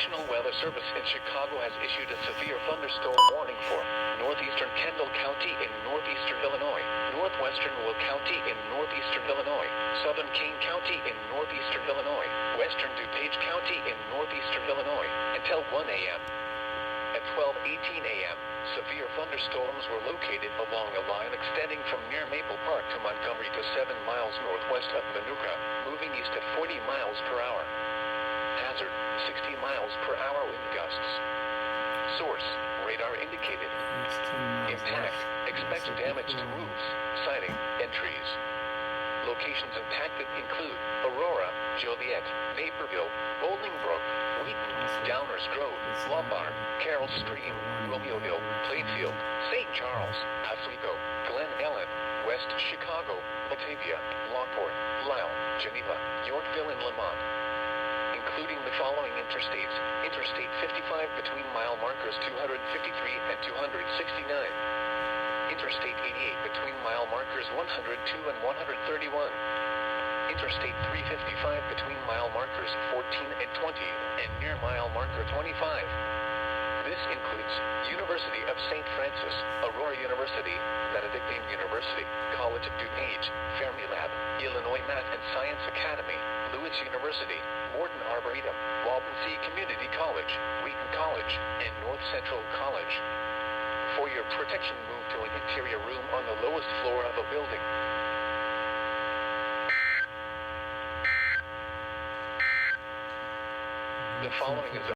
National Weather Service in Chicago has issued a severe thunderstorm warning for northeastern Kendall County in northeastern Illinois, northwestern Will County in northeastern Illinois, southern Kane County in northeastern Illinois, western DuPage County in northeastern Illinois, until 1 a.m. At 12:18 a.m., severe thunderstorms were located along a line extending from near Maple Park to Montgomery to 7 miles northwest of Manuka, moving east at 40 miles per hour. Hazard, 60 miles per hour wind gusts. Source, radar indicated. Impact, expect damage to roofs, siding, and trees. Locations impacted include Aurora, Joliet, Naperville, Bolingbrook, Wheaton, Downers Grove, Lombard, Carroll Stream, Romeoville, Plainfield, St. Charles, Oswego, Glen Ellen, West Chicago, Batavia, Lockport, Lisle, Geneva, Yorkville, and Lemont. Including the following interstates: Interstate 55 between mile markers 253 and 269. Interstate 88 between mile markers 102 and 131. Interstate 355 between mile markers 14 and 20 and near mile marker 25. This includes University of St. Francis, Aurora University, Benedictine University, College of DuPage, Fermilab, Illinois Math and Science Academy, Lewis University, Morton Arboretum, Walden Community College, Wheaton College, and North Central College. For your protection, move to an interior room on the lowest floor of a building. The following is